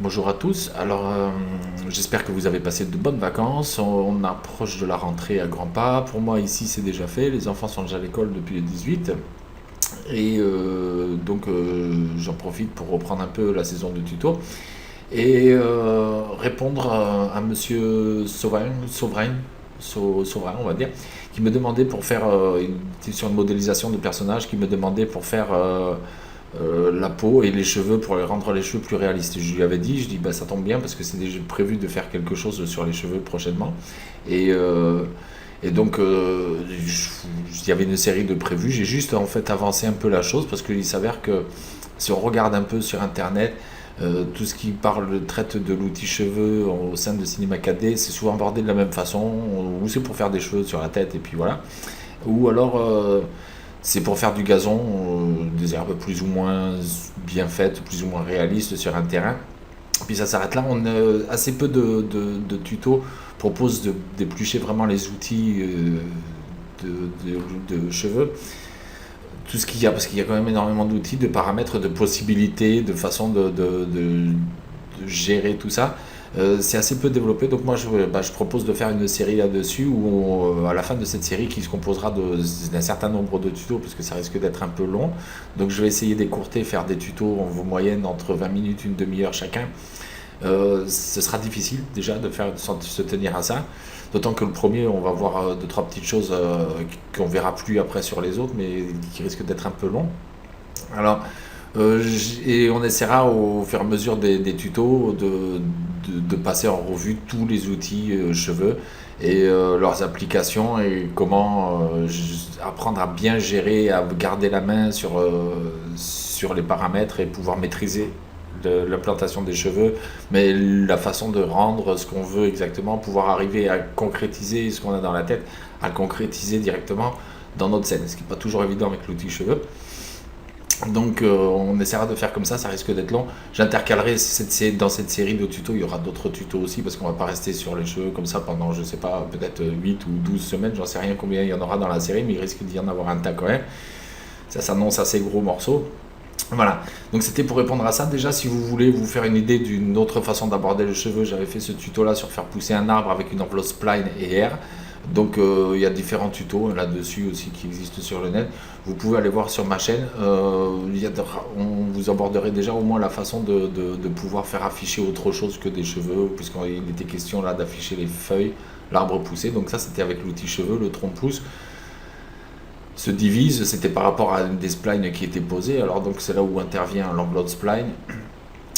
Bonjour à tous. J'espère que vous avez passé de bonnes vacances. On approche de la rentrée à grands pas. Pour moi, ici, c'est déjà fait. Les enfants sont déjà à l'école depuis le 18. J'en profite pour reprendre un peu la saison de tuto et répondre à Monsieur Sauvain, on va dire, qui me demandait pour faire sur une modélisation de personnage, qui me demandait pour faire la peau et les cheveux pour rendre les cheveux plus réalistes. Je lui avais dit, je dis bah ça tombe bien parce que c'est déjà prévu de faire quelque chose sur les cheveux prochainement. Et, euh, il y avait une série de prévus. J'ai juste en fait avancé un peu la chose parce qu'il s'avère que si on regarde un peu sur internet, tout ce qui traite de l'outil cheveux au sein de Cinéma 4D, c'est souvent abordé de la même façon, ou c'est pour faire des cheveux sur la tête et puis voilà, ou alors c'est pour faire du gazon, des herbes plus ou moins bien faites, plus ou moins réalistes sur un terrain. Puis ça s'arrête là. Assez peu de tutos proposent d'éplucher vraiment les outils de cheveux. Tout ce qu'il y a, parce qu'il y a quand même énormément d'outils, de paramètres, de possibilités, de façons de gérer tout ça. C'est assez peu développé, donc moi je propose de faire une série là-dessus où à la fin de cette série qui se composera d'un certain nombre de tutos parce que ça risque d'être un peu long, donc je vais essayer d'écourter, faire des tutos en moyenne entre 20 minutes, une demi-heure chacun. Ce sera difficile déjà de se tenir à ça, d'autant que le premier on va voir deux trois petites choses qu'on verra plus après sur les autres mais qui risquent d'être un peu longs. Alors et on essaiera au fur et à mesure des tutos de passer en revue tous les outils cheveux et leurs applications et comment apprendre à bien gérer, à garder la main sur les paramètres et pouvoir maîtriser l'implantation des cheveux, mais la façon de rendre ce qu'on veut exactement, pouvoir arriver à concrétiser ce qu'on a dans la tête, à concrétiser directement dans notre scène, ce qui n'est pas toujours évident avec l'outil cheveux. Donc on essaiera de faire comme ça risque d'être long. J'intercalerai dans cette série de tutos, il y aura d'autres tutos aussi parce qu'on va pas rester sur les cheveux comme ça pendant, je sais pas, peut-être 8 ou 12 semaines, j'en sais rien combien il y en aura dans la série, mais il risque d'y en avoir un tas quand même. Ça s'annonce assez gros morceau. Voilà, donc c'était pour répondre à ça. Déjà, si vous voulez vous faire une idée d'une autre façon d'aborder le cheveu, j'avais fait ce tuto là sur faire pousser un arbre avec une enveloppe spline et air. Donc il y a différents tutos là-dessus aussi qui existent sur le net. Vous pouvez aller voir sur ma chaîne. On vous aborderait déjà au moins la façon de pouvoir faire afficher autre chose que des cheveux, puisqu'il était question là d'afficher les feuilles, l'arbre poussé. Donc ça c'était avec l'outil cheveux, le tronc pousse se divise, c'était par rapport à une des splines qui était posée. Alors donc c'est là où intervient l'enveloppe spline.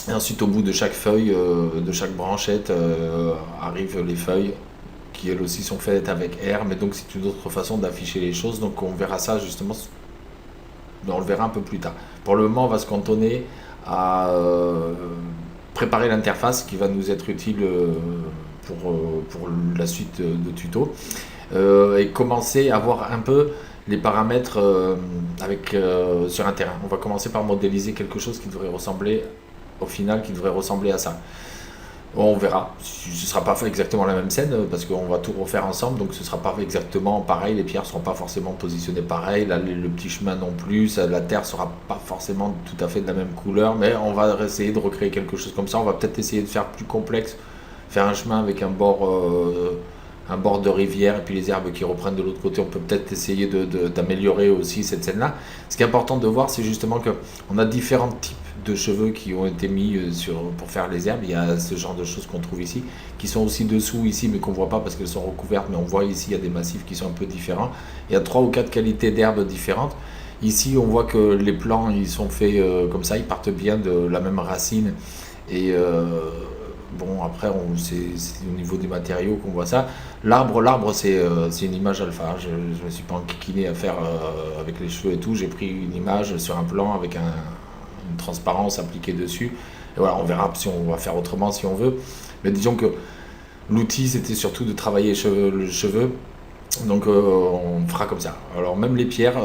Et ensuite au bout de chaque feuille, de chaque branchette, arrivent les feuilles qui elles aussi sont faites avec R, mais donc c'est une autre façon d'afficher les choses. Donc on verra ça justement, on le verra un peu plus tard. Pour le moment, on va se cantonner à préparer l'interface qui va nous être utile pour la suite de tutos et commencer à voir un peu les paramètres sur un terrain. On va commencer par modéliser quelque chose qui devrait ressembler au final, qui devrait ressembler à ça. On verra. Ce ne sera pas fait exactement la même scène parce qu'on va tout refaire ensemble, donc ce ne sera pas exactement pareil. Les pierres ne seront pas forcément positionnées pareil, le petit chemin non plus, la terre ne sera pas forcément tout à fait de la même couleur, mais on va essayer de recréer quelque chose comme ça. On va peut-être essayer de faire plus complexe, faire un chemin avec un bord de rivière et puis les herbes qui reprennent de l'autre côté. On peut peut-être essayer d'améliorer aussi cette scène-là. Ce qui est important de voir, c'est justement qu'on a différents types de cheveux qui ont été mis pour faire les herbes. Il y a ce genre de choses qu'on trouve ici, qui sont aussi dessous ici, mais qu'on ne voit pas parce qu'elles sont recouvertes. Mais on voit ici, il y a des massifs qui sont un peu différents. Il y a 3 ou 4 qualités d'herbes différentes. Ici, on voit que les plants, ils sont faits comme ça, ils partent bien de la même racine. Et bon, après, c'est au niveau des matériaux qu'on voit ça. L'arbre, c'est une image alpha. Je ne me suis pas enquiquiné à faire avec les cheveux et tout. J'ai pris une image sur un plan avec une transparence appliquée dessus. Et voilà, on verra si on va faire autrement si on veut. Mais disons que l'outil, c'était surtout de travailler le cheveu. Donc on fera comme ça. Alors même les pierres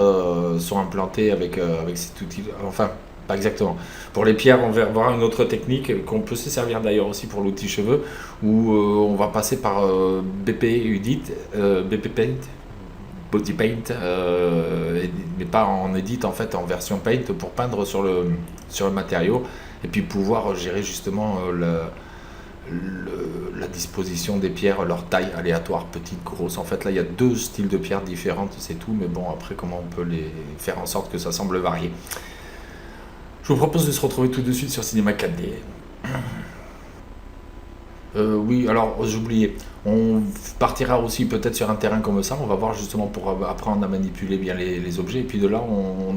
sont implantées avec cet outil. Enfin, pas exactement. Pour les pierres, on va voir une autre technique qu'on peut se servir d'ailleurs aussi pour l'outil cheveux, où on va passer par BP Edit, BP Paint, Body Paint, mais pas en Edit en fait, en version Paint pour peindre sur le matériau et puis pouvoir gérer justement la disposition des pierres, leur taille aléatoire, petite, grosse. En fait, là, il y a deux styles de pierres différentes, c'est tout. Mais bon, après, comment on peut les faire en sorte que ça semble varié. Je vous propose de se retrouver tout de suite sur Cinéma 4D. Oui, alors j'oubliais. On partira aussi peut-être sur un terrain comme ça. On va voir justement pour apprendre à manipuler bien les objets. Et puis de là, on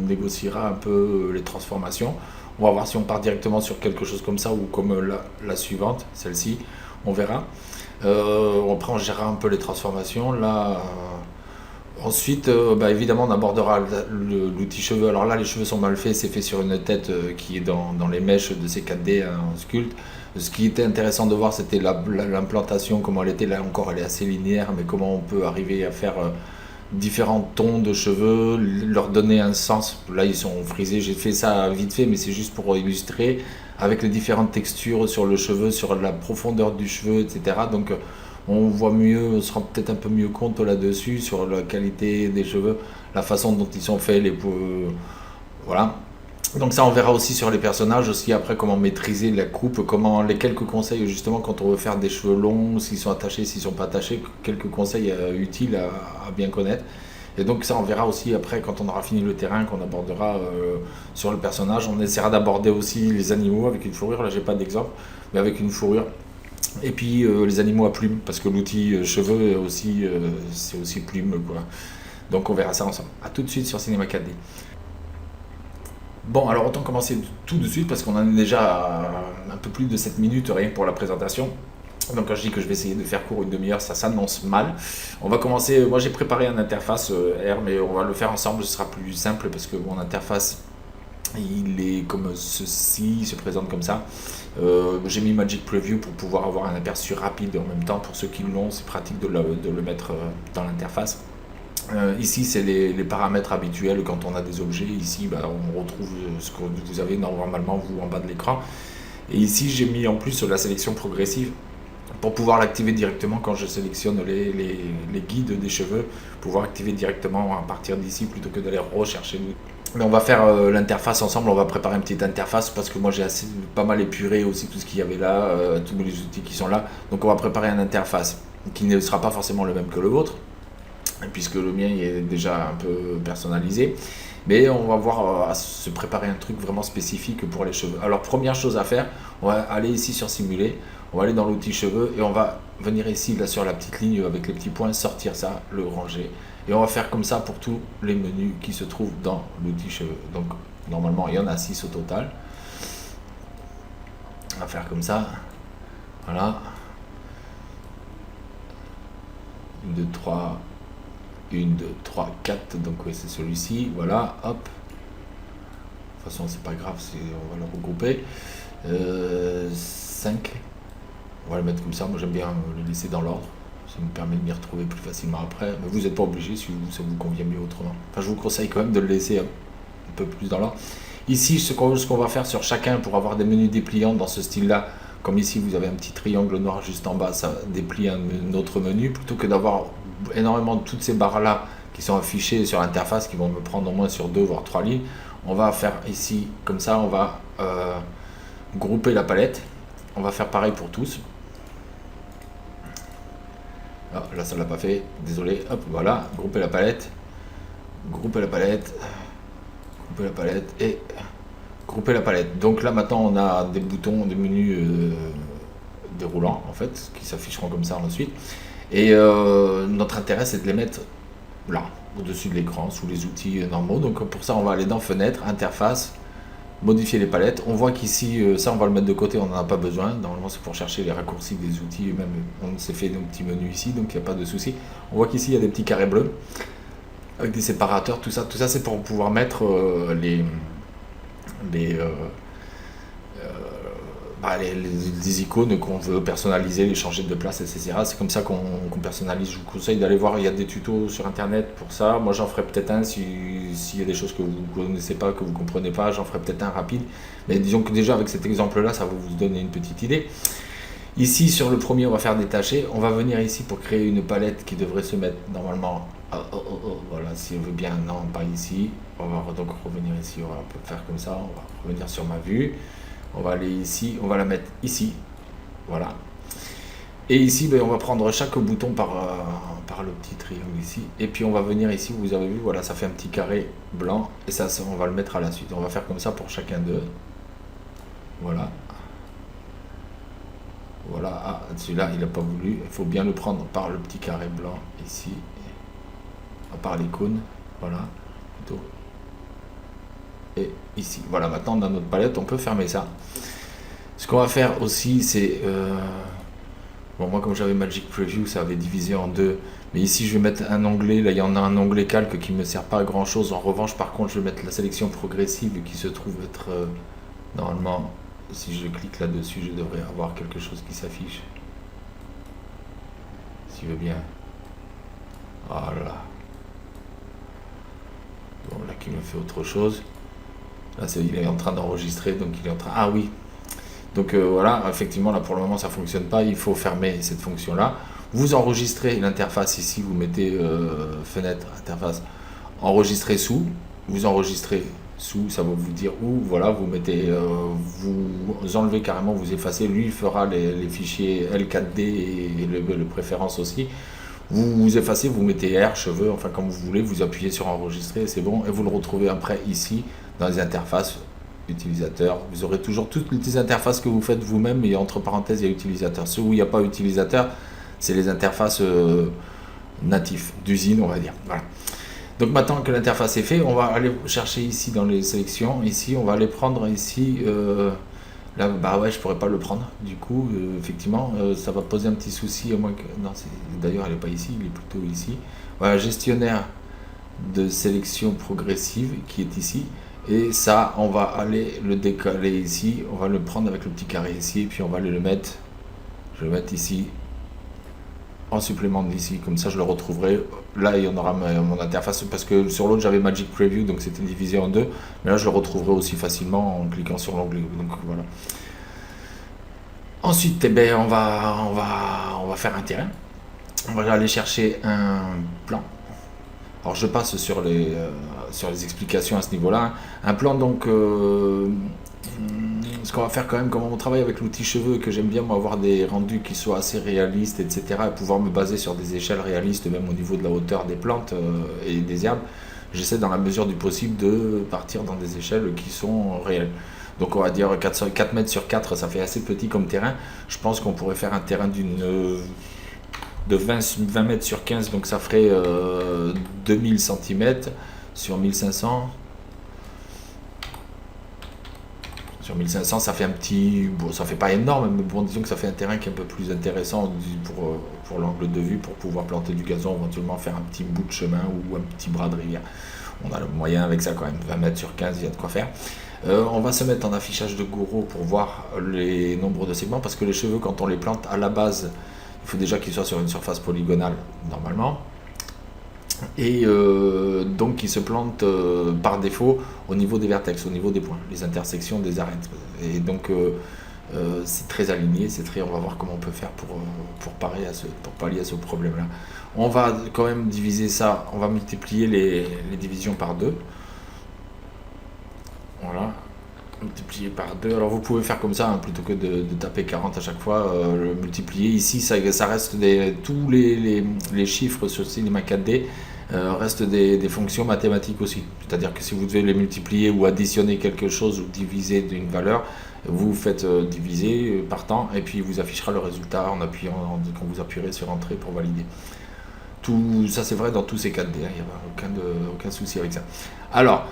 négociera un peu les transformations. On va voir si on part directement sur quelque chose comme ça ou comme la suivante, celle-ci. On verra. Après, on gérera un peu les transformations. Là, ensuite, évidemment, on abordera l'outil cheveux. Alors là, les cheveux sont mal faits. C'est fait sur une tête qui est dans les mèches de ces 4D en sculpte. Ce qui était intéressant de voir, c'était l'implantation, comment elle était. Là encore, elle est assez linéaire, mais comment on peut arriver à faire différents tons de cheveux, leur donner un sens. Là, ils sont frisés. J'ai fait ça vite fait, mais c'est juste pour illustrer avec les différentes textures sur le cheveu, sur la profondeur du cheveu, etc. Donc, on voit mieux, on se rend peut-être un peu mieux compte là-dessus, sur la qualité des cheveux, la façon dont ils sont faits, voilà. Donc ça, on verra aussi sur les personnages, aussi après comment maîtriser la coupe, comment les quelques conseils justement quand on veut faire des cheveux longs, s'ils sont attachés, s'ils sont pas attachés, quelques conseils utiles à bien connaître. Et donc ça, on verra aussi après quand on aura fini le terrain, qu'on abordera sur le personnage. On essaiera d'aborder aussi les animaux avec une fourrure. Là, j'ai pas d'exemple, mais avec une fourrure. Et puis les animaux à plumes, parce que l'outil cheveux aussi, c'est aussi plume, quoi. Donc on verra ça ensemble. A tout de suite sur Cinéma 4D. Bon, alors autant commencer tout de suite parce qu'on en est déjà à un peu plus de 7 minutes rien que pour la présentation. Donc quand je dis que je vais essayer de faire court une demi-heure, ça s'annonce mal. On va commencer, moi j'ai préparé une interface R, mais on va le faire ensemble, ce sera plus simple parce que mon interface, il est comme ceci, il se présente comme ça. J'ai mis Magic Preview pour pouvoir avoir un aperçu rapide en même temps. Pour ceux qui l'ont, c'est pratique de le mettre dans l'interface. Ici, c'est les paramètres habituels quand on a des objets. Ici, on retrouve ce que vous avez normalement vous en bas de l'écran. Et ici, j'ai mis en plus la sélection progressive pour pouvoir l'activer directement quand je sélectionne les guides des cheveux, pouvoir activer directement à partir d'ici plutôt que d'aller rechercher. Mais on va faire l'interface ensemble, on va préparer une petite interface parce que moi j'ai pas mal épuré aussi tout ce qu'il y avait là, tous les outils qui sont là. Donc on va préparer une interface qui ne sera pas forcément le même que le vôtre, puisque le mien est déjà un peu personnalisé. Mais on va voir à se préparer un truc vraiment spécifique pour les cheveux. Alors première chose à faire, on va aller ici sur simuler, on va aller dans l'outil cheveux et on va venir ici là sur la petite ligne avec les petits points, sortir ça, le ranger. Et on va faire comme ça pour tous les menus qui se trouvent dans l'outil cheveux. Donc normalement il y en a 6 au total. On va faire comme ça. Voilà. 1, 2, 3. 1, 2, 3, 4, donc oui, c'est celui-ci, voilà, hop. De toute façon, c'est pas grave, on va le regrouper. 5, on va le mettre comme ça, moi j'aime bien le laisser dans l'ordre, ça me permet de m'y retrouver plus facilement après, mais vous n'êtes pas obligé si ça vous convient mieux autrement. Enfin, je vous conseille quand même de le laisser un peu plus dans l'ordre. Ici, ce qu'on va faire sur chacun pour avoir des menus dépliants dans ce style-là, comme ici vous avez un petit triangle noir juste en bas, ça déplie un autre menu, plutôt que d'avoir énormément de toutes ces barres là qui sont affichées sur l'interface qui vont me prendre au moins sur 2 voire 3 lignes. On va faire ici comme ça, on va grouper la palette, on va faire pareil pour tous. Ah, là ça l'a pas fait, désolé, hop, voilà, grouper la palette, grouper la palette, grouper la palette et grouper la palette. Donc là maintenant on a des boutons, des menus déroulants en fait, qui s'afficheront comme ça ensuite. Et notre intérêt c'est de les mettre là, au-dessus de l'écran, sous les outils normaux. Donc pour ça on va aller dans Fenêtre, Interface, modifier les palettes. On voit qu'ici, ça on va le mettre de côté, on n'en a pas besoin. Normalement c'est pour chercher les raccourcis des outils, même on s'est fait nos petits menus ici, donc il n'y a pas de souci. On voit qu'ici il y a des petits carrés bleus, avec des séparateurs, tout ça c'est pour pouvoir mettre les icônes qu'on veut personnaliser, les changer de place, etc. C'est comme ça qu'on personnalise. Je vous conseille d'aller voir, il y a des tutos sur internet pour ça. Moi j'en ferai peut-être un s'il y a des choses que vous ne connaissez pas, que vous ne comprenez pas, j'en ferai peut-être un rapide. Mais disons que déjà avec cet exemple-là, ça va vous donner une petite idée. Ici sur le premier, on va faire détacher. On va venir ici pour créer une palette qui devrait se mettre normalement. Voilà, si on veut bien, non, pas ici. On va donc revenir ici, on va faire comme ça, on va revenir sur ma vue. On va aller ici, on va la mettre ici. Voilà. Et ici, ben, on va prendre chaque bouton par le petit triangle ici. Et puis on va venir ici, vous avez vu, voilà, ça fait un petit carré blanc. Et ça, on va le mettre à la suite. On va faire comme ça pour chacun d'eux. Voilà. Voilà, ah, celui-là, il n'a pas voulu. Il faut bien le prendre par le petit carré blanc ici. Par l'icône. Voilà. Plutôt. Et ici. Voilà, maintenant on a notre palette, on peut fermer ça. Ce qu'on va faire aussi, c'est... bon, moi, comme j'avais Magic Preview, ça avait divisé en deux. Mais ici, je vais mettre un onglet. Là, il y en a un onglet calque qui ne me sert pas à grand chose. En revanche, par contre, je vais mettre la sélection progressive qui se trouve être normalement, si je clique là-dessus, je devrais avoir quelque chose qui s'affiche. Si tu veux bien. Voilà. Bon, là, qui me fait autre chose. Là, il est en train d'enregistrer, donc il est en train... Ah oui. Donc voilà, effectivement, là, pour le moment, ça ne fonctionne pas. Il faut fermer cette fonction-là. Vous enregistrez l'interface ici, vous mettez fenêtre, interface, enregistrer sous, vous enregistrez sous, ça va vous dire où, voilà, vous mettez, vous enlevez carrément, vous effacez, lui il fera les fichiers L4D et le préférence aussi, vous effacez, vous mettez R, cheveux, enfin comme vous voulez, vous appuyez sur enregistrer, c'est bon, et vous le retrouvez après ici, dans les interfaces utilisateur, vous aurez toujours toutes les interfaces que vous faites vous-même, et entre parenthèses il y a utilisateur, ceux où il n'y a pas utilisateur, c'est les interfaces natifs, d'usine, on va dire. Voilà. Donc maintenant que l'interface est faite, on va aller chercher ici dans les sélections. Ici, on va aller prendre ici. Là, bah ouais, je pourrais pas le prendre. Du coup, effectivement, ça va poser un petit souci. À moins que... Non, d'ailleurs, elle n'est pas ici, il est plutôt ici. Voilà, gestionnaire de sélection progressive qui est ici. Et ça, on va aller le décaler ici. On va le prendre avec le petit carré ici. Et puis on va aller le mettre. Je vais le mettre ici. En supplément d'ici, comme ça je le retrouverai. Là il y en aura mon interface, parce que sur l'autre j'avais Magic Preview, donc c'était divisé en deux, mais là je le retrouverai aussi facilement en cliquant sur l'onglet. Donc voilà. Ensuite, eh ben, on va faire un terrain. On va aller chercher un plan. Alors je passe sur les explications à ce niveau-là. Un plan, donc ce qu'on va faire quand même, comme on travaille avec l'outil cheveux, que j'aime bien moi, avoir des rendus qui soient assez réalistes, etc., et pouvoir me baser sur des échelles réalistes, même au niveau de la hauteur des plantes et des herbes, j'essaie dans la mesure du possible de partir dans des échelles qui sont réelles. Donc on va dire 4 mètres sur 4, ça fait assez petit comme terrain. Je pense qu'on pourrait faire un terrain de 20 mètres sur 15, donc ça ferait 2000 cm sur 1500. Sur 1500, ça fait un petit... Bon, ça fait pas énorme, mais bon, disons que ça fait un terrain qui est un peu plus intéressant pour l'angle de vue, pour pouvoir planter du gazon, éventuellement faire un petit bout de chemin ou un petit bras de rivière. On a le moyen avec ça quand même, 20 mètres sur 15, il y a de quoi faire. On va se mettre en affichage de Gouraud pour voir les nombres de segments, parce que les cheveux, quand on les plante à la base, il faut déjà qu'ils soient sur une surface polygonale, normalement. Et donc il se plante par défaut au niveau des vertex, au niveau des points, les intersections des arêtes. Et donc c'est très aligné, on va voir comment on peut faire pour pallier à ce problème-là. On va quand même diviser ça, on va multiplier les divisions par 2. Voilà, multiplier par 2. Alors vous pouvez faire comme ça, hein, plutôt que de taper 40 à chaque fois, le multiplier. Ici, ça reste tous les chiffres sur Cinema 4D restent des fonctions mathématiques aussi. C'est-à-dire que si vous devez les multiplier ou additionner quelque chose ou diviser d'une valeur, vous faites diviser partant et puis vous affichera le résultat en appuyant, quand vous appuierez sur Entrée pour valider. Tout ça, c'est vrai dans tous ces 4D, hein, il n'y a aucun souci avec ça. Alors,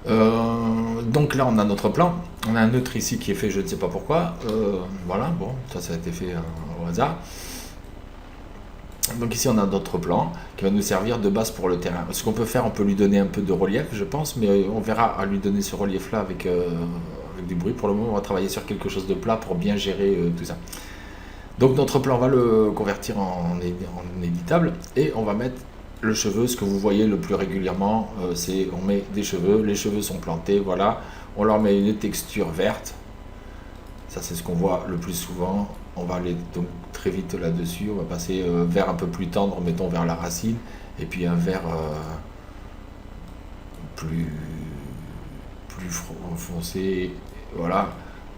donc là on a notre plan, on a un neutre ici qui est fait je ne sais pas pourquoi, voilà, bon, ça a été fait au hasard. Donc ici on a notre plan qui va nous servir de base pour le terrain. Ce qu'on peut faire, on peut lui donner un peu de relief je pense, mais on verra à lui donner ce relief là avec du bruit. Pour le moment on va travailler sur quelque chose de plat pour bien gérer tout ça. Donc notre plan, on va le convertir en éditable et on va mettre le cheveu. Ce que vous voyez le plus régulièrement, c'est on met des cheveux, les cheveux sont plantés, voilà, on leur met une texture verte. Ça c'est ce qu'on voit le plus souvent. On va aller donc très vite là-dessus, on va passer vert un peu plus tendre, mettons vers la racine, et puis un vert plus foncé, voilà.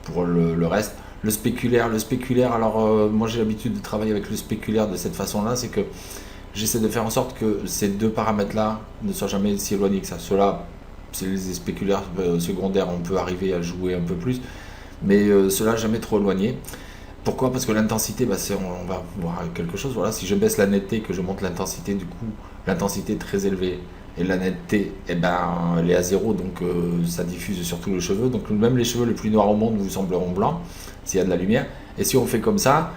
pour le reste. Le spéculaire, alors moi j'ai l'habitude de travailler avec le spéculaire de cette façon-là, c'est que j'essaie de faire en sorte que ces deux paramètres-là ne soient jamais si éloignés que ça. Ceux-là, c'est les spéculaires secondaires, on peut arriver à jouer un peu plus, mais ceux-là jamais trop éloignés. Pourquoi? Parce que l'intensité, on va voir quelque chose. Voilà, si je baisse la netteté, que je monte l'intensité, du coup, l'intensité est très élevée. Et la netteté, eh ben, elle est à zéro, donc ça diffuse sur tous les cheveux. Donc même les cheveux les plus noirs au monde vous sembleront blancs, s'il y a de la lumière. Et si on fait comme ça,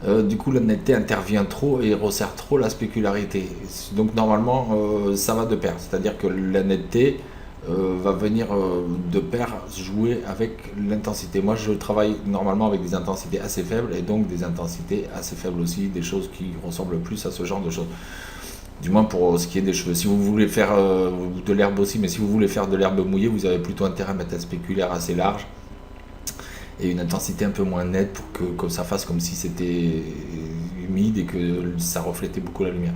du coup la netteté intervient trop et resserre trop la spécularité. Donc normalement, ça va de pair. C'est-à-dire que la netteté va venir de pair jouer avec l'intensité. Moi, je travaille normalement avec des intensités assez faibles et donc des intensités assez faibles aussi, des choses qui ressemblent plus à ce genre de choses. Du moins pour ce qui est des cheveux. Si vous voulez faire de l'herbe aussi, mais si vous voulez faire de l'herbe mouillée, vous avez plutôt intérêt à mettre un spéculaire assez large et une intensité un peu moins nette pour que ça fasse comme si c'était humide et que ça reflétait beaucoup la lumière.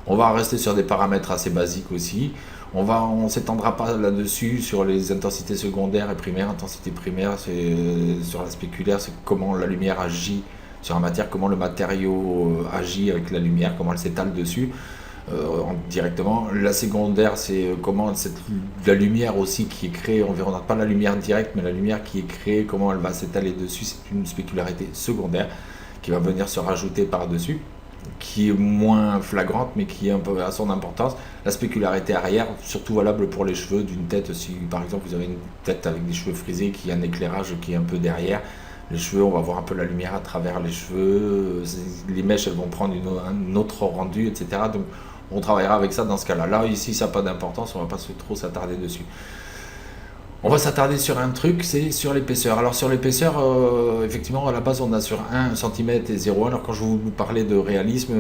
On va rester sur des paramètres assez basiques aussi. On s'étendra pas là-dessus sur les intensités secondaires et primaires. Intensité primaire, c'est sur la spéculaire, c'est comment la lumière agit sur la matière, comment le matériau agit avec la lumière, comment elle s'étale dessus directement. La secondaire, c'est comment la lumière aussi qui est créée environnante, pas la lumière directe, mais la lumière qui est créée, comment elle va s'étaler dessus. C'est une spécularité secondaire qui va venir se rajouter par-dessus, qui est moins flagrante mais qui est un peu à son importance. La spécularité arrière, surtout valable pour les cheveux d'une tête. Si par exemple vous avez une tête avec des cheveux frisés, qui a un éclairage qui est un peu derrière, les cheveux, on va voir un peu la lumière à travers les cheveux, les mèches elles vont prendre un autre rendu, etc. Donc on travaillera avec ça dans ce cas-là. Là, ici, ça n'a pas d'importance, on ne va pas trop s'attarder dessus. On va s'attarder sur un truc, c'est sur l'épaisseur. Alors sur l'épaisseur, effectivement, à la base, on a sur 1 cm et 0,1. Alors quand je vous parlais de réalisme,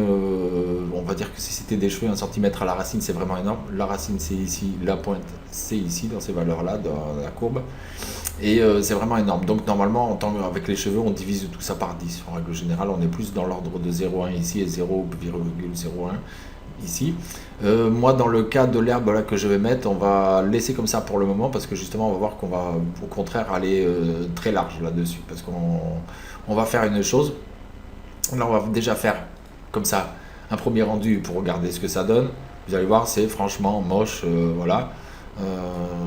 on va dire que si c'était des cheveux, 1 cm à la racine, c'est vraiment énorme. La racine, c'est ici, la pointe, c'est ici, dans ces valeurs-là, dans la courbe. Et c'est vraiment énorme. Donc normalement, avec les cheveux, on divise tout ça par 10. En règle générale, on est plus dans l'ordre de 0,1 ici et 0,01 ici. Moi, dans le cas de l'herbe là que je vais mettre, on va laisser comme ça pour le moment parce que justement, on va voir qu'on va au contraire aller très large là-dessus parce qu'on va faire une chose. Là, on va déjà faire comme ça un premier rendu pour regarder ce que ça donne. Vous allez voir, c'est franchement moche, voilà.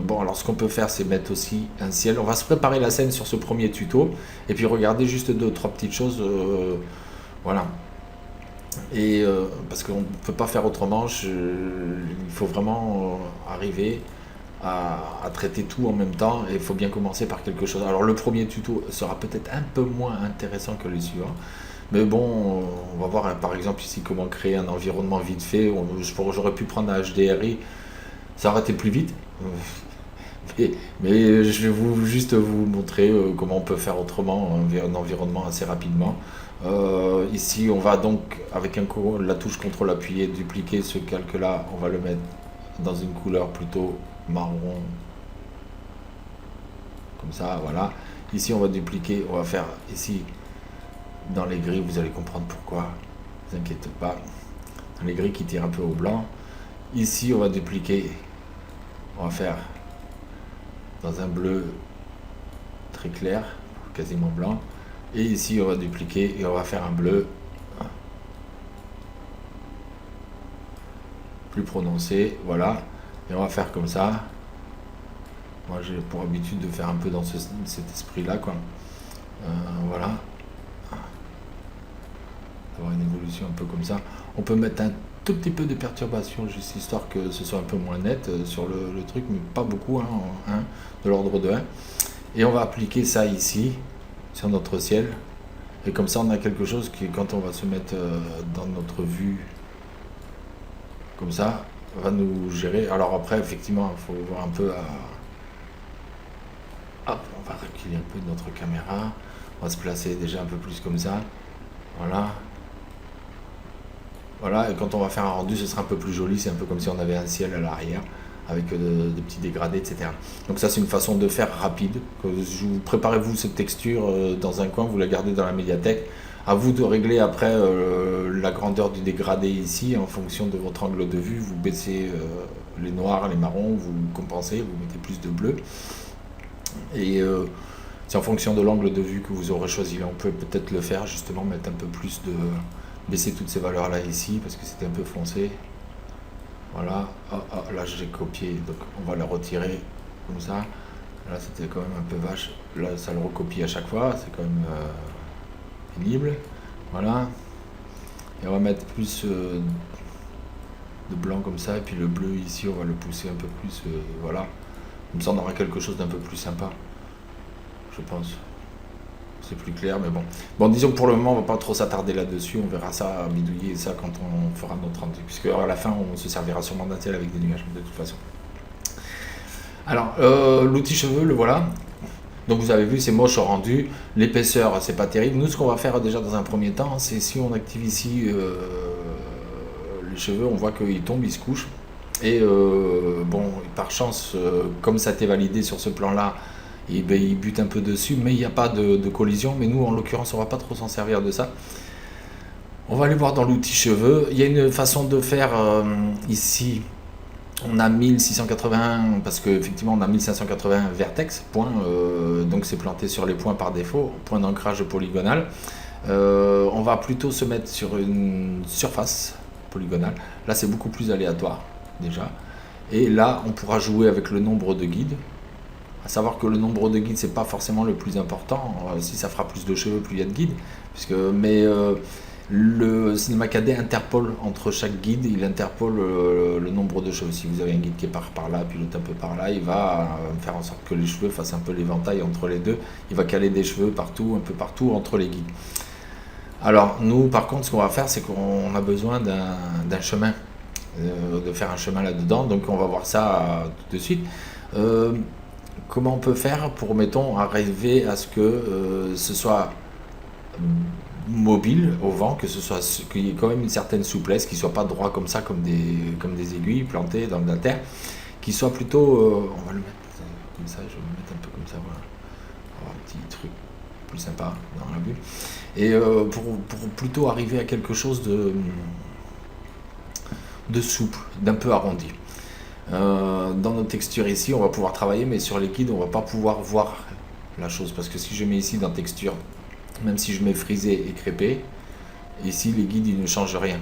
Bon, alors ce qu'on peut faire, c'est mettre aussi un ciel. On va se préparer la scène sur ce premier tuto et puis regarder juste 2 ou 3 petites choses, voilà. Et parce qu'on ne peut pas faire autrement, il faut vraiment arriver à traiter tout en même temps et il faut bien commencer par quelque chose. Alors le premier tuto sera peut-être un peu moins intéressant que les suivants, mais bon, on va voir par exemple ici comment créer un environnement vite fait. J'aurais pu prendre un HDRI, ça aurait été plus vite. Mais je vais juste vous montrer comment on peut faire autrement un environnement assez rapidement. Ici, on va donc, avec la touche CTRL appuyée, dupliquer ce calque-là. On va le mettre dans une couleur plutôt marron. Comme ça, voilà. Ici, on va dupliquer. On va faire ici, dans les gris, vous allez comprendre pourquoi. Ne vous inquiétez pas. Dans les gris qui tirent un peu au blanc. Ici, on va dupliquer. On va faire dans un bleu très clair, quasiment blanc. Et ici, on va dupliquer et on va faire un bleu plus prononcé. Voilà. Et on va faire comme ça. Moi, j'ai pour habitude de faire un peu dans cet esprit-là, quoi. Voilà. Avoir une évolution un peu comme ça. On peut mettre un tout petit peu de perturbation, juste histoire que ce soit un peu moins net sur le truc, mais pas beaucoup, hein, de l'ordre de 1. Et on va appliquer ça ici, sur notre ciel. Et comme ça, on a quelque chose qui, quand on va se mettre dans notre vue, comme ça, va nous gérer. Alors après, effectivement, il faut voir un peu Hop, on va reculer un peu de notre caméra. On va se placer déjà un peu plus comme ça. Voilà. Voilà, et quand on va faire un rendu, ce sera un peu plus joli. C'est un peu comme si on avait un ciel à l'arrière, avec des petits dégradés, etc. Donc ça, c'est une façon de faire rapide. Préparez-vous cette texture dans un coin, vous la gardez dans la médiathèque. À vous de régler après la grandeur du dégradé ici, en fonction de votre angle de vue. Vous baissez les noirs, les marrons, vous compensez, vous mettez plus de bleu. Et C'est en fonction de l'angle de vue que vous aurez choisi. Là, on peut peut-être le faire, justement, mettre un peu plus de... baisser toutes ces valeurs-là ici, parce que c'était un peu foncé. Voilà. Là, j'ai copié, donc on va le retirer comme ça. Là, c'était quand même un peu vache. Là, ça le recopie à chaque fois. C'est quand même pénible. Voilà. Et on va mettre plus de blanc comme ça. Et puis le bleu ici, on va le pousser un peu plus. Voilà. Comme ça, on aura quelque chose d'un peu plus sympa. Je pense. C'est plus clair, mais bon. Bon, disons que pour le moment, on va pas trop s'attarder là-dessus. On verra ça, bidouiller ça quand on fera notre rendu. Puisque à la fin, on se servira sûrement d'un tel avec des nuages, de toute façon. Alors, l'outil cheveux, le voilà. Donc vous avez vu, c'est moche au rendu. L'épaisseur, c'est pas terrible. Nous, ce qu'on va faire déjà dans un premier temps, c'est si on active ici les cheveux, on voit qu'ils tombent, ils se couchent. Et bon, par chance, comme ça a été validé sur ce plan-là, et ben, il bute un peu dessus, mais il n'y a pas de collision. Mais nous, en l'occurrence, on va pas trop s'en servir de ça. On va aller voir dans l'outil cheveux. Il y a une façon de faire ici. On a 1681 parce qu'effectivement on a 1580 vertex, point, donc c'est planté sur les points par défaut, point d'ancrage polygonal. On va plutôt se mettre sur une surface polygonale. Là c'est beaucoup plus aléatoire déjà. Et là on pourra jouer avec le nombre de guides. À savoir que le nombre de guides c'est pas forcément le plus important. Si ça fera plus de cheveux, plus il y a de guides. Mais le cinéma cadet interpole entre chaque guide, il interpole le nombre de cheveux. Si vous avez un guide qui est par là, puis l'autre un peu par là, il va faire en sorte que les cheveux fassent un peu l'éventail entre les deux. Il va caler des cheveux partout, un peu partout entre les guides. Alors nous, par contre, ce qu'on va faire, c'est qu'on a besoin d'un chemin, de faire un chemin là-dedans. Donc on va voir ça tout de suite. Comment on peut faire pour, mettons, arriver à ce que ce soit mobile au vent, qu'il y ait quand même une certaine souplesse, qu'il ne soit pas droit comme ça, comme des aiguilles plantées dans de la terre, qu'il soit plutôt, on va le mettre comme ça, je vais le mettre un peu comme ça, voilà, on va avoir un petit truc plus sympa dans la vue, et pour plutôt arriver à quelque chose de souple, d'un peu arrondi. Dans nos textures ici, on va pouvoir travailler, mais sur les guides, on va pas pouvoir voir la chose, parce que si je mets ici dans texture, même si je mets frisé et crêpé, ici les guides ils ne changent rien.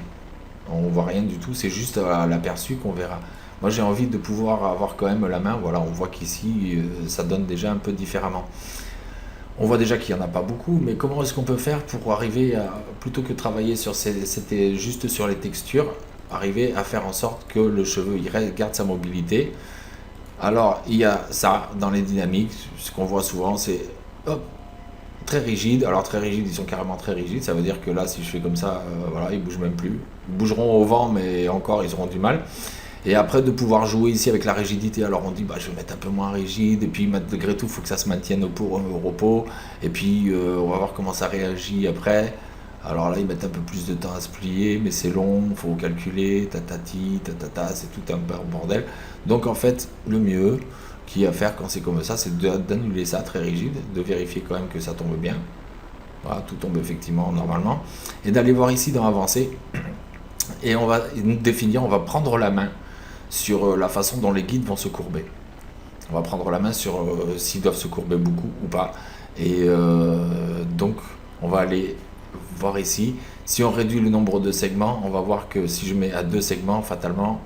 On voit rien du tout, c'est juste à l'aperçu qu'on verra. Moi j'ai envie de pouvoir avoir quand même la main, voilà, on voit qu'ici ça donne déjà un peu différemment. On voit déjà qu'il n'y en a pas beaucoup, mais comment est-ce qu'on peut faire pour arriver à, plutôt que travailler c'était juste sur les textures, arriver à faire en sorte que le cheveu il garde sa mobilité. Alors il y a ça dans les dynamiques, ce qu'on voit souvent c'est hop, très rigide. Alors très rigide, ils sont carrément très rigides, ça veut dire que là si je fais comme ça, voilà, ils bougent même plus. Ils bougeront au vent, mais encore ils auront du mal. Et après de pouvoir jouer ici avec la rigidité, alors on dit bah je vais mettre un peu moins rigide, et puis malgré tout il faut que ça se maintienne au repos, et puis on va voir comment ça réagit après. Alors là ils mettent un peu plus de temps à se plier, mais c'est long, il faut calculer, tatati, tatata, c'est tout un bordel. Donc en fait le mieux qu'il y a à faire quand c'est comme ça, c'est d'annuler ça très rigide, de vérifier quand même que ça tombe bien. Voilà, tout tombe effectivement normalement, et d'aller voir ici dans Avancer, et on va définir, on va prendre la main sur la façon dont les guides vont se courber. On va prendre la main sur s'ils doivent se courber beaucoup ou pas. Et donc, on va aller voir ici. Si on réduit le nombre de segments, on va voir que si je mets à 2 segments, fatalement,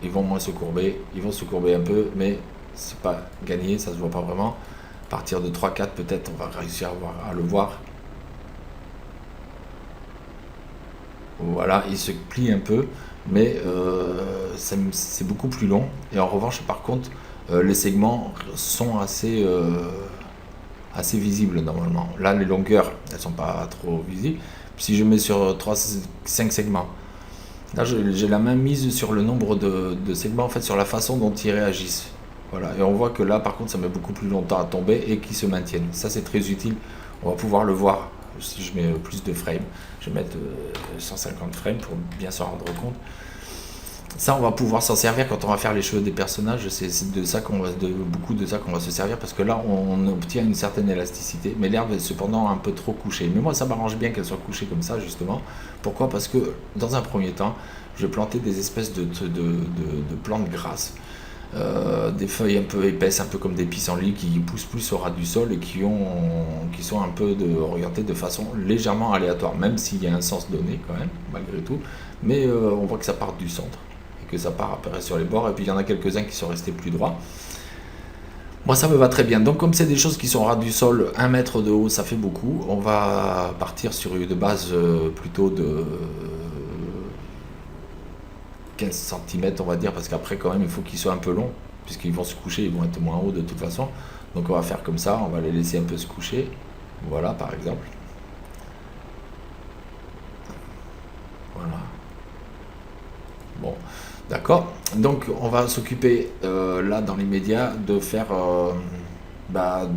ils vont moins se courber. Ils vont se courber un peu, mais c'est pas gagné, ça se voit pas vraiment. À partir de 3-4, peut-être, on va réussir à le voir. Voilà, il se plie un peu, mais c'est beaucoup plus long. Et en revanche, par contre, les segments sont assez visibles normalement. Là, les longueurs, elles sont pas trop visibles. Si je mets sur 5 segments, là, j'ai la main mise sur le nombre de segments, en fait, sur la façon dont ils réagissent. Voilà, et on voit que là, par contre, ça met beaucoup plus longtemps à tomber et qu'ils se maintiennent. Ça, c'est très utile. On va pouvoir le voir si je mets plus de frames. Je vais mettre 150 frames pour bien s'en rendre compte. Ça, on va pouvoir s'en servir quand on va faire les cheveux des personnages. C'est de ça beaucoup de ça qu'on va se servir, parce que là, on obtient une certaine élasticité. Mais l'herbe est cependant un peu trop couchée. Mais moi, ça m'arrange bien qu'elle soit couchée comme ça, justement. Pourquoi ? Parce que dans un premier temps, je vais planter des espèces de plantes grasses des feuilles un peu épaisses, un peu comme des pissenlits qui poussent plus au ras du sol et qui sont un peu orientées de façon légèrement aléatoire, même s'il y a un sens donné quand même, malgré tout. Mais on voit que ça part du centre et que ça part apparaître sur les bords. Et puis il y en a quelques-uns qui sont restés plus droits. Moi, ça me va très bien. Donc, comme c'est des choses qui sont au ras du sol, 1 mètre de haut, ça fait beaucoup. On va partir sur une base plutôt de 15 cm, on va dire, parce qu'après, quand même, il faut qu'ils soient un peu longs, puisqu'ils vont se coucher, ils vont être moins hauts de toute façon. Donc, on va faire comme ça, on va les laisser un peu se coucher. Voilà, par exemple. Voilà. Bon, d'accord. Donc, on va s'occuper, là, dans les médias, bah,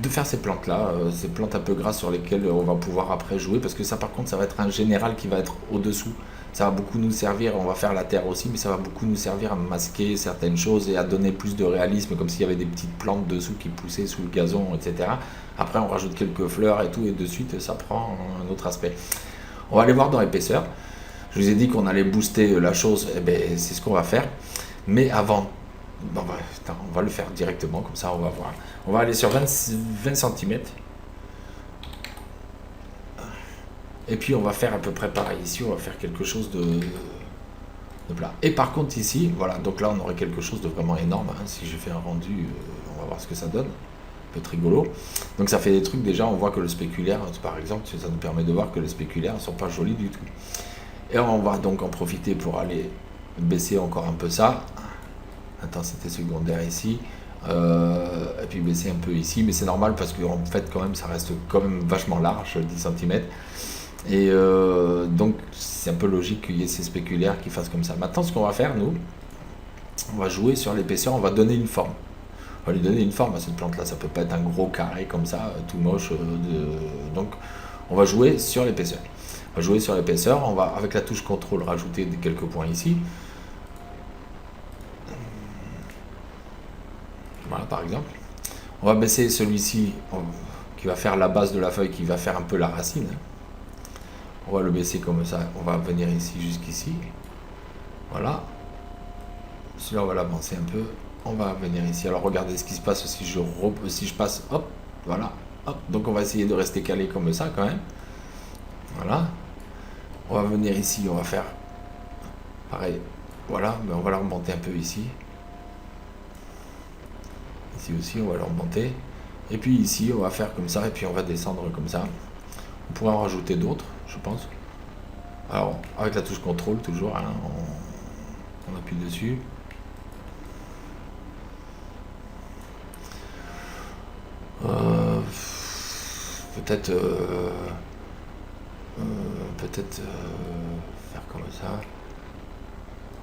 de faire ces plantes-là, ces plantes un peu grasses sur lesquelles on va pouvoir après jouer, parce que ça, par contre, ça va être un général qui va être au-dessous. Ça va beaucoup nous servir, on va faire la terre aussi, mais ça va beaucoup nous servir à masquer certaines choses et à donner plus de réalisme, comme s'il y avait des petites plantes dessous qui poussaient sous le gazon, etc. Après, on rajoute quelques fleurs et tout, et de suite, ça prend un autre aspect. On va aller voir dans l'épaisseur. Je vous ai dit qu'on allait booster la chose, et ben, c'est ce qu'on va faire. Mais avant, on va le faire directement, comme ça on va voir. On va aller sur 20 cm. Et puis on va faire à peu près pareil. Ici, on va faire quelque chose de plat. Et par contre ici, voilà, donc là on aurait quelque chose de vraiment énorme. Hein. Si je fais un rendu, on va voir ce que ça donne. Peut être rigolo. Donc ça fait des trucs, déjà on voit que le spéculaire, par exemple, ça nous permet de voir que les spéculaires ne sont pas jolis du tout. Et on va donc en profiter pour aller baisser encore un peu ça. Intensité secondaire ici. Et puis baisser un peu ici. Mais c'est normal parce qu'en fait quand même ça reste quand même vachement large, 10 cm. Et donc c'est un peu logique qu'il y ait ces spéculaires qui fassent comme ça. Maintenant ce qu'on va faire nous, on va jouer sur l'épaisseur, on va donner une forme. On va lui donner une forme à cette plante là, ça peut pas être un gros carré comme ça, tout moche. Donc on va jouer sur l'épaisseur. On va jouer sur l'épaisseur, on va avec la touche contrôle rajouter quelques points ici. Voilà par exemple. On va baisser celui-ci qui va faire la base de la feuille, qui va faire un peu la racine. On va le baisser comme ça, on va venir ici jusqu'ici. Voilà. Celui-là on va l'avancer un peu. On va venir ici. Alors regardez ce qui se passe si je passe. Hop, voilà. Hop. Donc on va essayer de rester calé comme ça quand même. Voilà. On va venir ici, on va faire pareil. Voilà, mais on va la remonter un peu ici. Ici aussi, on va la remonter. Et puis ici, on va faire comme ça, et puis on va descendre comme ça. On pourrait en rajouter d'autres, je pense. Alors, avec la touche contrôle, toujours, hein, on appuie dessus. Peut-être faire comme ça,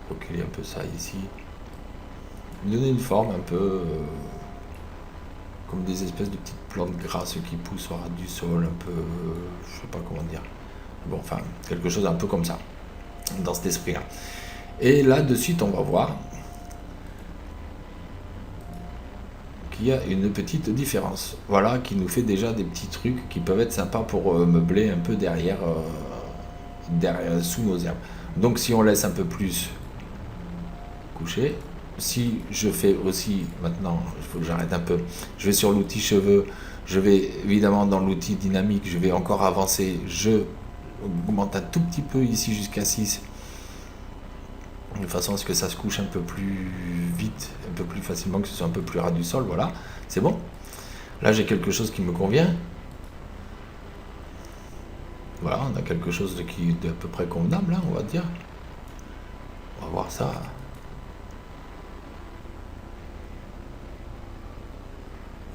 reculer un peu ça ici, donner une forme un peu comme des espèces de petites plantes grasses qui poussent au ras du sol, un peu, je sais pas comment dire, bon, enfin quelque chose un peu comme ça, dans cet esprit là. Et là de suite on va voir qu'il y a une petite différence, voilà, qui nous fait déjà des petits trucs qui peuvent être sympas pour meubler un peu derrière, sous nos herbes. Donc si on laisse un peu plus coucher, si je fais aussi, maintenant il faut que j'arrête un peu, je vais sur l'outil cheveux, je vais évidemment dans l'outil dynamique, je vais encore avancer, je augmente un tout petit peu ici jusqu'à 6, de façon à ce que ça se couche un peu plus vite, un peu plus facilement, que ce soit un peu plus ras du sol, voilà, c'est bon. Là j'ai quelque chose qui me convient. Voilà, on a quelque chose qui est à peu près convenable, hein, on va dire. On va voir ça.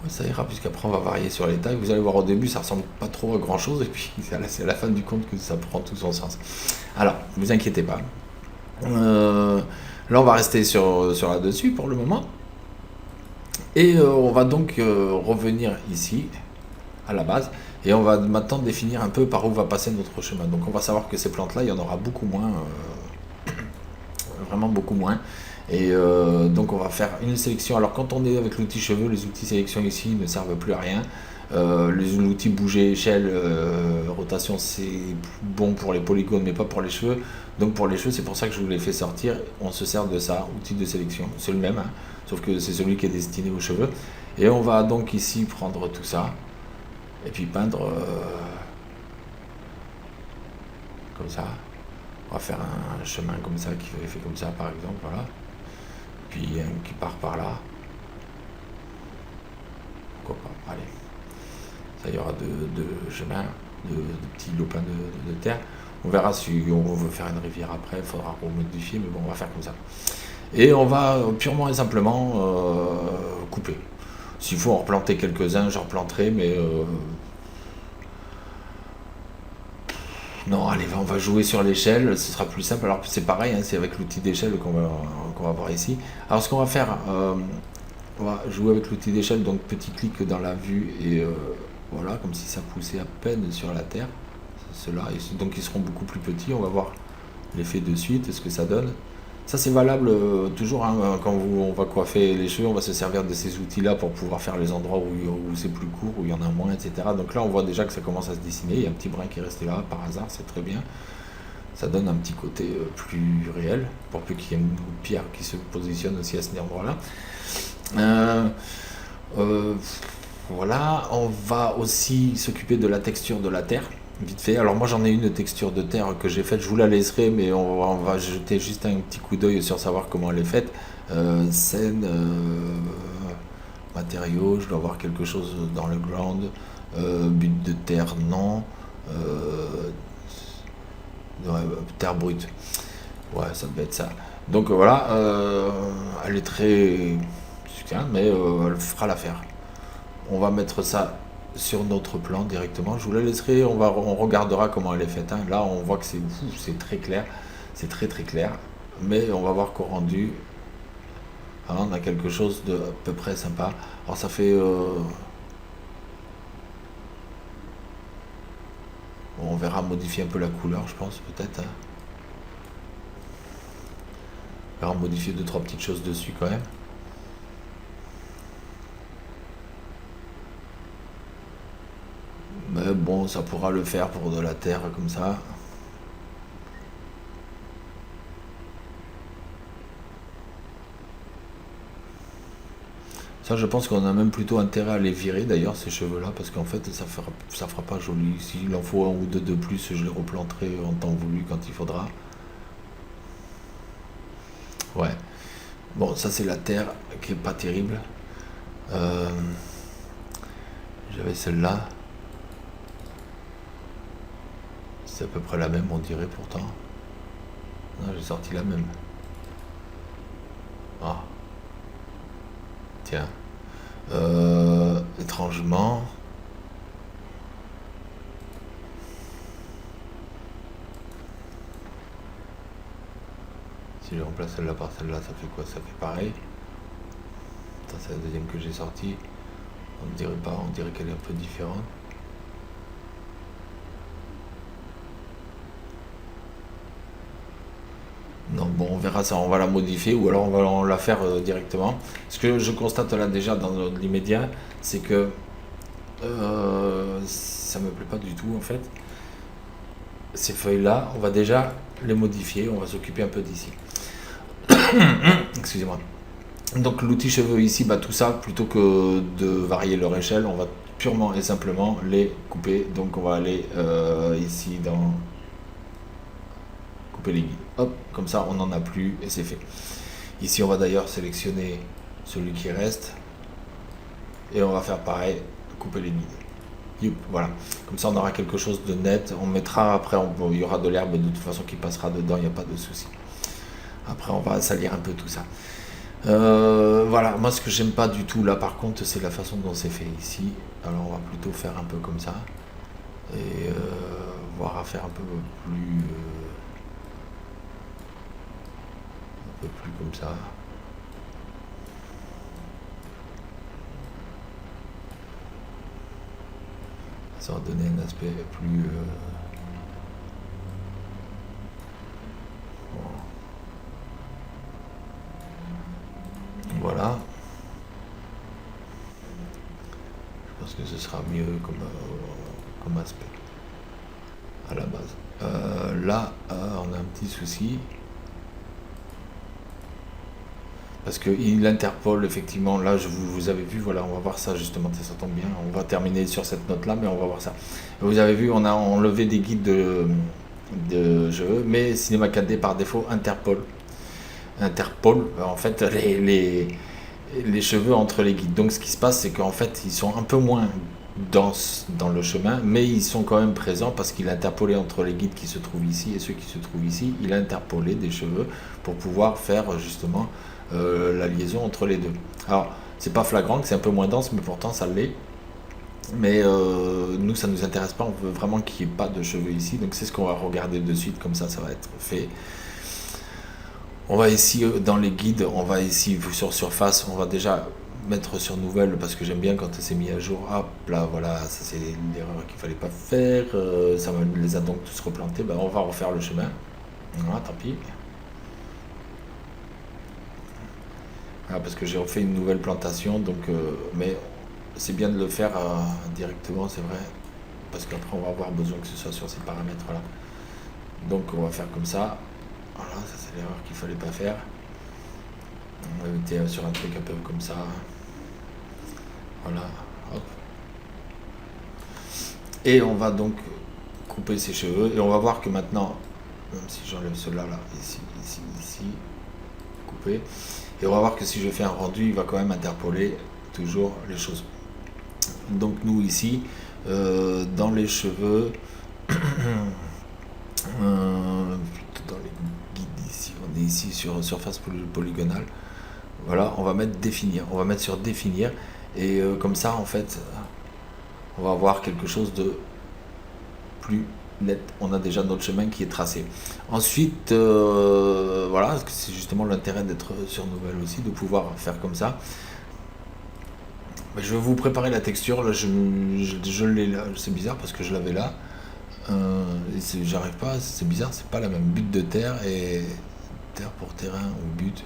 Ouais, ça ira, puisqu'après on va varier sur les tailles. Vous allez voir au début, ça ressemble pas trop à grand chose, et puis c'est à la fin du compte que ça prend tout son sens. Alors, ne vous inquiétez pas. Là on va rester sur là-dessus pour le moment. Et on va donc revenir ici, à la base, et on va maintenant définir un peu par où va passer notre chemin. Donc on va savoir que ces plantes-là, il y en aura beaucoup moins, vraiment beaucoup moins. Et donc on va faire une sélection. Alors quand on est avec l'outil cheveux, les outils sélection ici ne servent plus à rien. L'outil bouger, échelle, rotation, c'est bon pour les polygones, mais pas pour les cheveux. Donc pour les cheveux, c'est pour ça que je vous l'ai fait sortir. On se sert de ça, outil de sélection. C'est le même, hein, sauf que c'est celui qui est destiné aux cheveux. Et on va donc ici prendre tout ça et puis peindre comme ça. On va faire un chemin comme ça qui est fait comme ça, par exemple, voilà. Puis un qui part par là. Pourquoi pas? Allez. Ça, il y aura deux chemins, de petits lopins de terre. On verra si on veut faire une rivière après, il faudra remodifier, mais bon, on va faire comme ça. Et on va purement et simplement couper. S'il faut en replanter quelques-uns, j'en replanterai, mais non, allez, on va jouer sur l'échelle, ce sera plus simple. Alors c'est pareil, hein, c'est avec l'outil d'échelle qu'on va voir ici. Alors ce qu'on va faire, on va jouer avec l'outil d'échelle, donc petit clic dans la vue et voilà, comme si ça poussait à peine sur la terre. Ceux-là, donc ils seront beaucoup plus petits. On va voir l'effet de suite, ce que ça donne. Ça c'est valable toujours, hein, quand on va coiffer les cheveux, on va se servir de ces outils-là pour pouvoir faire les endroits où c'est plus court, où il y en a moins, etc. Donc là on voit déjà que ça commence à se dessiner. Il y a un petit brin qui est resté là par hasard, c'est très bien. Ça donne un petit côté plus réel, pour peu qu'il y ait une pierre qui se positionne aussi à cet endroit-là. Voilà, on va aussi s'occuper de la texture de la terre, vite fait. Alors moi j'en ai une texture de terre que j'ai faite, je vous la laisserai, mais on va jeter juste un petit coup d'œil sur savoir comment elle est faite. Scène, matériaux, je dois avoir quelque chose dans le ground, but de terre, non. Ouais, terre brute. Ouais, ça devait être ça. Donc voilà, elle est très succincte, mais elle fera l'affaire. On va mettre ça sur notre plan directement. Je vous la laisserai, on regardera comment elle est faite, hein. Là, on voit que c'est très clair, c'est très très clair. Mais on va voir qu'au rendu, hein, on a quelque chose de à peu près sympa. Alors ça fait... on verra modifier un peu la couleur, je pense, peut-être, hein. On verra modifier deux, trois petites choses dessus quand même. Mais bon, ça pourra le faire pour de la terre comme ça. Ça, je pense qu'on a même plutôt intérêt à les virer d'ailleurs, ces cheveux-là, parce qu'en fait, ça fera pas joli. S'il en faut un ou deux de plus, je les replanterai en temps voulu quand il faudra. Ouais. Bon, ça, c'est la terre qui est pas terrible. Euh, J'avais celle-là. C'est à peu près la même, on dirait pourtant. Non, j'ai sorti la même. Ah, tiens. Étrangement. Si je remplace celle-là par celle-là, ça fait quoi? Ça fait pareil. Ça, c'est la deuxième que j'ai sortie. On dirait pas, on dirait qu'elle est un peu différente. Non, bon, on verra ça, on va la modifier ou alors on va la faire directement. Ce que je constate là déjà dans l'immédiat, c'est que ça me plaît pas du tout en fait. Ces feuilles-là, on va déjà les modifier, on va s'occuper un peu d'ici. Excusez-moi. Donc l'outil cheveux ici, bah, tout ça, plutôt que de varier leur échelle, on va purement et simplement les couper. Donc on va aller ici dans couper les guides. Hop, comme ça on n'en a plus et c'est fait. Ici on va d'ailleurs sélectionner celui qui reste et on va faire pareil, couper les guides. Youp, voilà, comme ça on aura quelque chose de net. On mettra après, il y aura de l'herbe de toute façon qui passera dedans, il n'y a pas de souci. Après on va salir un peu tout ça. Voilà, moi ce que j'aime pas du tout là par contre c'est la façon dont c'est fait ici. Alors on va plutôt faire un peu comme ça et voir à faire un peu plus comme ça. Ça va donner un aspect plus voilà. Je pense pense que ce sera mieux comme aspect à la base. Là, on a un petit souci. Parce qu'il interpole effectivement, là vous avez vu, voilà, on va voir ça justement, ça tombe bien, on va terminer sur cette note là, mais on va voir ça. Vous avez vu, on a enlevé des guides de jeu, mais Cinema 4D par défaut interpole en fait les cheveux entre les guides. Donc ce qui se passe, c'est qu'en fait ils sont un peu moins denses dans le chemin, mais ils sont quand même présents parce qu'il a interpolé entre les guides qui se trouvent ici et ceux qui se trouvent ici, il a interpolé des cheveux pour pouvoir faire justement la liaison entre les deux. Alors c'est pas flagrant, c'est un peu moins dense, mais pourtant ça l'est. Mais nous ça nous intéresse pas, on veut vraiment qu'il n'y ait pas de cheveux ici, donc c'est ce qu'on va regarder de suite, comme ça va être fait. On va ici dans les guides, on va ici sur surface, on va déjà mettre sur nouvelle parce que j'aime bien quand c'est mis à jour. Hop là, voilà, ça c'est l'erreur qu'il fallait pas faire. Ça les a donc tous replantés. Ben, on va refaire le chemin. Voilà, tant pis. Ah, parce que j'ai refait une nouvelle plantation, donc mais c'est bien de le faire directement, c'est vrai, parce qu'après on va avoir besoin que ce soit sur ces paramètres là. Donc on va faire comme ça. Voilà, ça c'est l'erreur qu'il fallait pas faire. On va mettre sur un truc un peu comme ça. Voilà, hop. Et on va donc couper ses cheveux. Et on va voir que maintenant, même si j'enlève cela là, ici, couper. Et on va voir que si je fais un rendu, il va quand même interpoler toujours les choses. Donc nous ici, dans les cheveux, dans les guides ici, on est ici sur surface polygonale. Voilà, on va mettre définir, on va mettre sur définir, et comme ça en fait on va avoir quelque chose de plus net. On a déjà notre chemin qui est tracé. Ensuite voilà, c'est justement l'intérêt d'être sur nouvelle aussi, de pouvoir faire comme ça. Je vais vous préparer la texture là, je l'ai là, c'est bizarre parce que je l'avais là, j'arrive pas, c'est bizarre, c'est pas la même. But de terre et terre pour terrain ou but.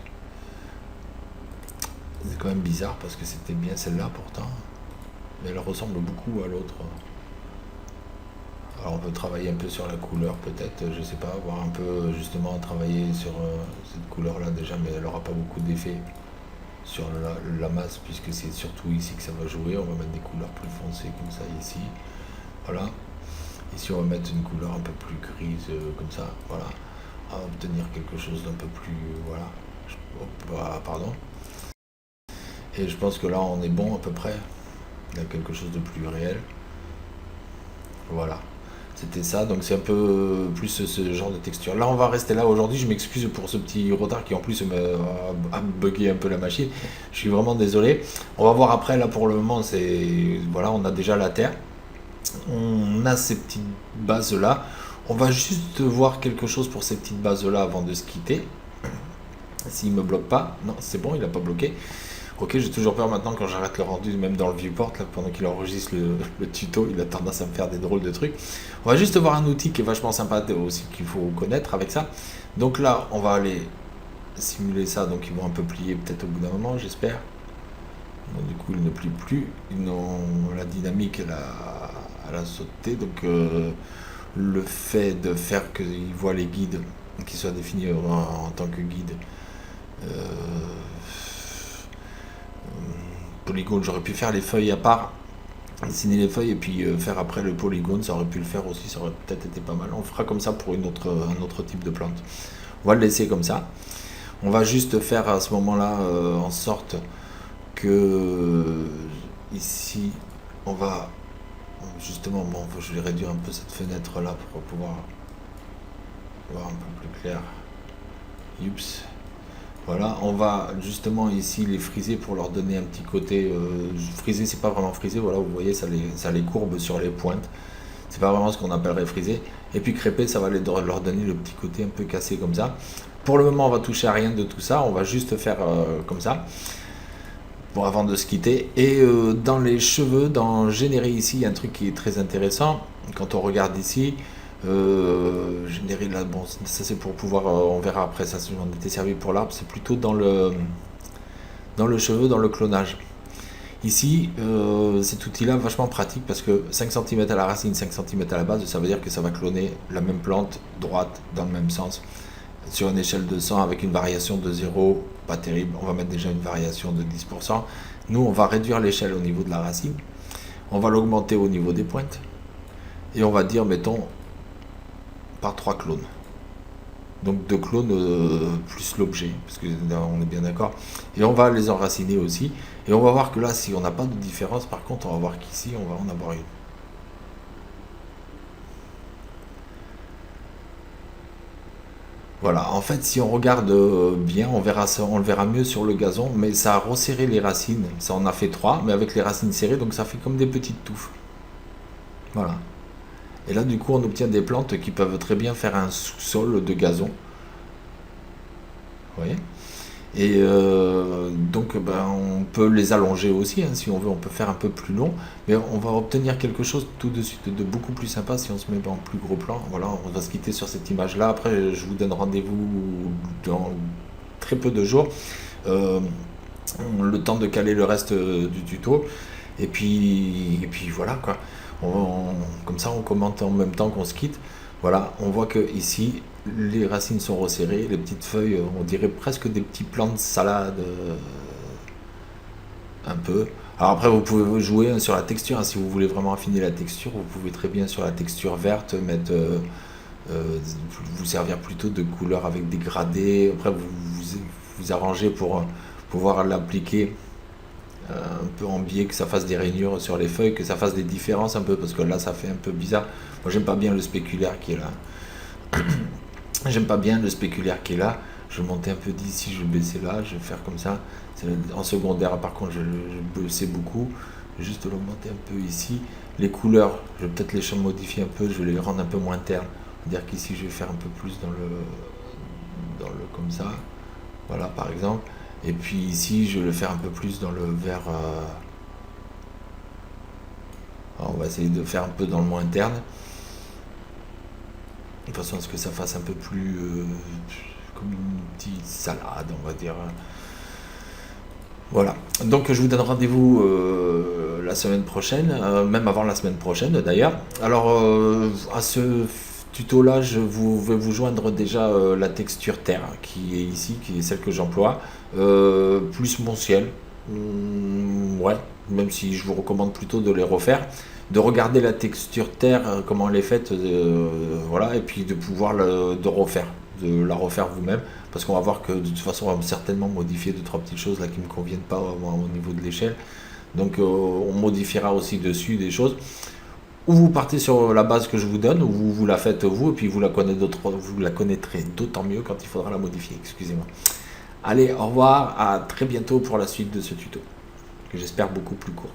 C'est quand même bizarre parce que c'était bien celle-là pourtant. Mais elle ressemble beaucoup à l'autre. Alors on peut travailler un peu sur la couleur peut-être, je sais pas, voir un peu justement travailler sur cette couleur-là déjà, mais elle n'aura pas beaucoup d'effet sur la masse puisque c'est surtout ici que ça va jouer. On va mettre des couleurs plus foncées comme ça ici. Voilà. Ici on va mettre une couleur un peu plus grise comme ça. Voilà. À obtenir quelque chose d'un peu plus... Voilà. Pardon. Et je pense que là on est bon à peu près. Il y a quelque chose de plus réel. Voilà. C'était ça, donc c'est un peu plus ce genre de texture. Là on va rester là aujourd'hui, je m'excuse pour ce petit retard qui en plus a bugué un peu la machine. Je suis vraiment désolé. On va voir après, là pour le moment c'est... Voilà, on a déjà la terre. On a ces petites bases là. On va juste voir quelque chose pour ces petites bases là avant de se quitter. S'il me bloque pas, non c'est bon, il n'a pas bloqué. Ok, j'ai toujours peur maintenant quand j'arrête le rendu, même dans le viewport, là, pendant qu'il enregistre le tuto, il a tendance à me faire des drôles de trucs. On va juste voir un outil qui est vachement sympa aussi, qu'il faut connaître avec ça. Donc là, on va aller simuler ça, donc ils vont un peu plier peut-être au bout d'un moment, j'espère. Du coup, ils ne plient plus, la dynamique, elle a sauté, donc le fait de faire qu'ils voient les guides, qui soient définis en tant que guide, polygone, j'aurais pu faire les feuilles à part, dessiner les feuilles et puis faire après le polygone, ça aurait pu le faire aussi, ça aurait peut-être été pas mal. On fera comme ça pour un autre type de plante. On va le laisser comme ça. On va juste faire à ce moment-là en sorte que ici on va justement, bon, je vais réduire un peu cette fenêtre là pour pouvoir voir un peu plus clair. Oups. Voilà, on va justement ici les friser pour leur donner un petit côté. Friser, c'est pas vraiment friser, voilà, vous voyez, ça les courbe sur les pointes. C'est pas vraiment ce qu'on appellerait friser. Et puis crêper, ça va leur donner le petit côté un peu cassé comme ça. Pour le moment, on va toucher à rien de tout ça, on va juste faire comme ça. Bon, avant de se quitter. Et dans les cheveux, dans générer ici, il y a un truc qui est très intéressant. Quand on regarde ici, générer là, bon, ça c'est pour pouvoir, on verra après, ça on était servi pour l'arbre, c'est plutôt dans le cheveu, dans le clonage. Ici, cet outil-là vachement pratique parce que 5 cm à la racine, 5 cm à la base, ça veut dire que ça va cloner la même plante droite dans le même sens sur une échelle de 100 avec une variation de 0, pas terrible. On va mettre déjà une variation de 10%. Nous, on va réduire l'échelle au niveau de la racine, on va l'augmenter au niveau des pointes et on va dire, mettons, par 3 clones. Donc 2 clones plus l'objet, parce que on est bien d'accord. Et on va les enraciner aussi. Et on va voir que là, si on n'a pas de différence, par contre, on va voir qu'ici, on va en avoir une. Voilà, en fait, si on regarde bien, on verra ça, on le verra mieux sur le gazon, mais ça a resserré les racines. Ça en a fait 3, mais avec les racines serrées, donc ça fait comme des petites touffes. Voilà. Et là, du coup, on obtient des plantes qui peuvent très bien faire un sous-sol de gazon. Vous voyez? Et donc, ben, on peut les allonger aussi, hein, si on veut, on peut faire un peu plus long, mais on va obtenir quelque chose tout de suite de beaucoup plus sympa si on se met en plus gros plan. Voilà, on va se quitter sur cette image-là. Après, je vous donne rendez-vous dans très peu de jours, euh, le temps de caler le reste du tuto. Et puis voilà quoi. Comme ça, on commente en même temps qu'on se quitte. Voilà, on voit que ici, les racines sont resserrées, les petites feuilles, on dirait presque des petits plants de salade, un peu. Alors après, vous pouvez jouer hein, sur la texture, hein, si vous voulez vraiment affiner la texture, vous pouvez très bien sur la texture verte mettre, vous servir plutôt de couleur avec des gradés. Après, vous arrangez pour pouvoir l'appliquer un peu en biais, que ça fasse des rainures sur les feuilles, que ça fasse des différences un peu, parce que là, ça fait un peu bizarre. Moi, j'aime pas bien le spéculaire qui est là. J'aime pas bien le spéculaire qui est là. Je vais monter un peu d'ici, je vais baisser là, je vais faire comme ça. En secondaire, par contre, je baissais beaucoup. Je vais juste l'augmenter un peu ici. Les couleurs, je vais peut-être les modifier un peu, je vais les rendre un peu moins ternes. C'est-à-dire qu'ici, je vais faire un peu plus dans le comme ça. Voilà, par exemple. Et puis ici, je vais le faire un peu plus dans le vert. On va essayer de faire un peu dans le moins interne. De façon à ce que ça fasse un peu plus comme une petite salade, on va dire. Voilà. Donc je vous donne rendez-vous la semaine prochaine, même avant la semaine prochaine d'ailleurs. Alors à ce tuto-là, vais vous joindre déjà la texture terre qui est ici, qui est celle que j'emploie, plus mon ciel. Ouais, même si je vous recommande plutôt de les refaire, de regarder la texture terre, comment elle est faite, voilà, et puis de pouvoir de la refaire vous-même, parce qu'on va voir que de toute façon, on va certainement modifier deux trois petites choses là qui ne me conviennent pas au niveau de l'échelle. Donc on modifiera aussi dessus des choses. Ou vous partez sur la base que je vous donne, ou vous la faites vous, et puis vous la connaîtrez d'autant mieux quand il faudra la modifier. Excusez-moi. Allez, au revoir, à très bientôt pour la suite de ce tuto, que j'espère beaucoup plus court.